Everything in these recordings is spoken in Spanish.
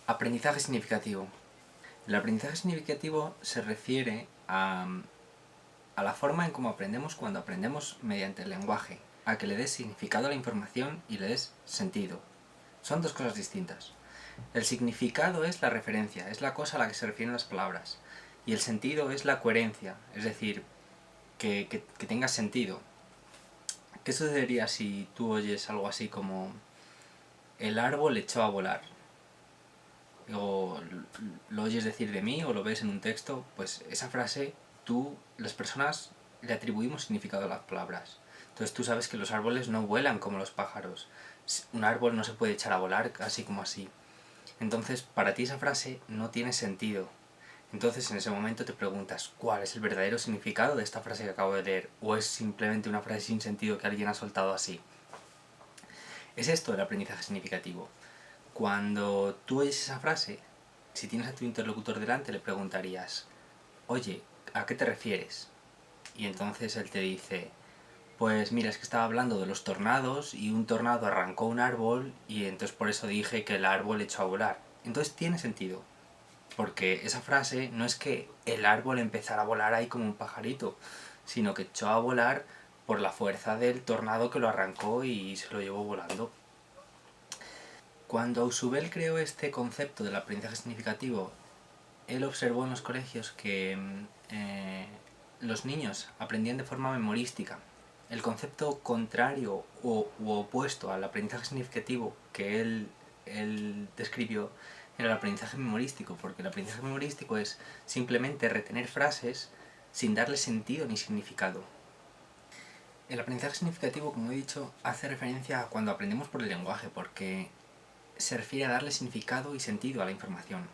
Aprendizaje significativo. El aprendizaje significativo se refiere a la forma en cómo aprendemos cuando aprendemos mediante el lenguaje, a que le des significado a la información y le des sentido. Son dos cosas distintas. El significado es la referencia, es la cosa a la que se refieren las palabras, y el sentido es la coherencia, es decir, que tenga sentido. ¿Qué sucedería si tú oyes algo así como el árbol echó a volar? O lo oyes decir de mí o lo ves en un texto, pues esa frase las personas le atribuimos significado a las palabras. Entonces tú sabes que los árboles no vuelan como los pájaros. Un árbol no se puede echar a volar así como así. Entonces para ti esa frase no tiene sentido. Entonces en ese momento te preguntas, ¿cuál es el verdadero significado de esta frase que acabo de leer? ¿O es simplemente una frase sin sentido que alguien ha soltado así? Es esto el aprendizaje significativo. Cuando tú oyes esa frase, si tienes a tu interlocutor delante le preguntarías, oye, ¿a qué te refieres? Y entonces él te dice, pues mira, es que estaba hablando de los tornados y un tornado arrancó un árbol y entonces por eso dije que el árbol echó a volar. Entonces tiene sentido, porque esa frase no es que el árbol empezara a volar ahí como un pajarito, sino que echó a volar por la fuerza del tornado que lo arrancó y se lo llevó volando. Cuando Ausubel creó este concepto del aprendizaje significativo, él observó en los colegios que los niños aprendían de forma memorística. El concepto contrario u opuesto al aprendizaje significativo que él describió era el aprendizaje memorístico, porque el aprendizaje memorístico es simplemente retener frases sin darle sentido ni significado. El aprendizaje significativo, como he dicho, hace referencia a cuando aprendemos por el lenguaje, porque se refiere a darle significado y sentido a la información.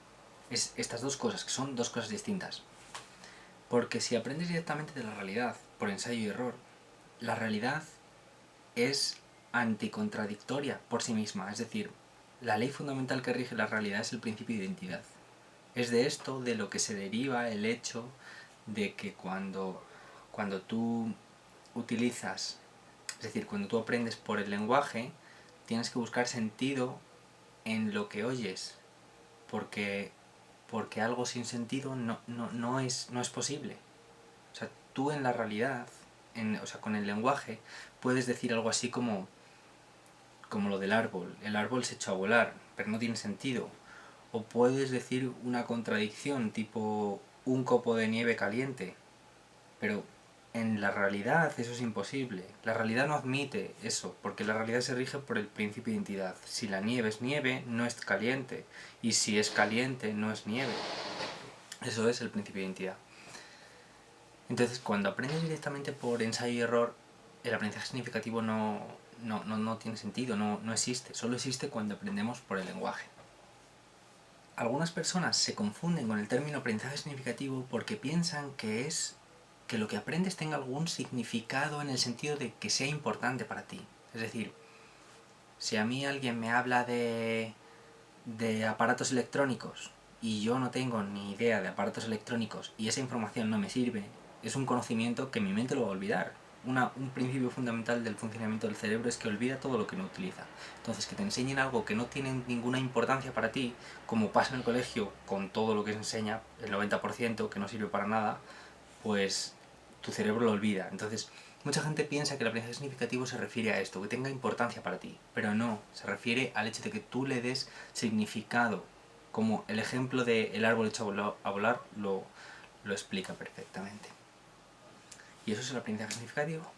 Es estas dos cosas, que son dos cosas distintas. Porque si aprendes directamente de la realidad, por ensayo y error, la realidad es anticontradictoria por sí misma. Es decir, la ley fundamental que rige la realidad es el principio de identidad. Es de esto de lo que se deriva el hecho de que cuando tú utilizas, es decir, cuando tú aprendes por el lenguaje, tienes que buscar sentido en lo que oyes, porque, porque algo sin sentido no es posible. O sea, tú en la realidad, con el lenguaje, puedes decir algo así como lo del árbol. El árbol se echó a volar, pero no tiene sentido. O puedes decir una contradicción, tipo un copo de nieve caliente, pero en la realidad eso es imposible. La realidad no admite eso, porque la realidad se rige por el principio de identidad. Si la nieve es nieve, no es caliente. Y si es caliente, no es nieve. Eso es el principio de identidad. Entonces, cuando aprendes directamente por ensayo y error, el aprendizaje significativo no tiene sentido, no existe. Solo existe cuando aprendemos por el lenguaje. Algunas personas se confunden con el término aprendizaje significativo porque piensan que es que lo que aprendes tenga algún significado en el sentido de que sea importante para ti. Es decir, si a mí alguien me habla de aparatos electrónicos y yo no tengo ni idea de aparatos electrónicos y esa información no me sirve, es un conocimiento que mi mente lo va a olvidar. Un principio fundamental del funcionamiento del cerebro es que olvida todo lo que no utiliza. Entonces, que te enseñen algo que no tiene ninguna importancia para ti, como pasa en el colegio con todo lo que se enseña, el 90% que no sirve para nada, pues tu cerebro lo olvida. Entonces, mucha gente piensa que el aprendizaje significativo se refiere a esto, que tenga importancia para ti, pero no, se refiere al hecho de que tú le des significado, como el ejemplo de el árbol hecho a volar lo explica perfectamente. Y eso es el aprendizaje significativo.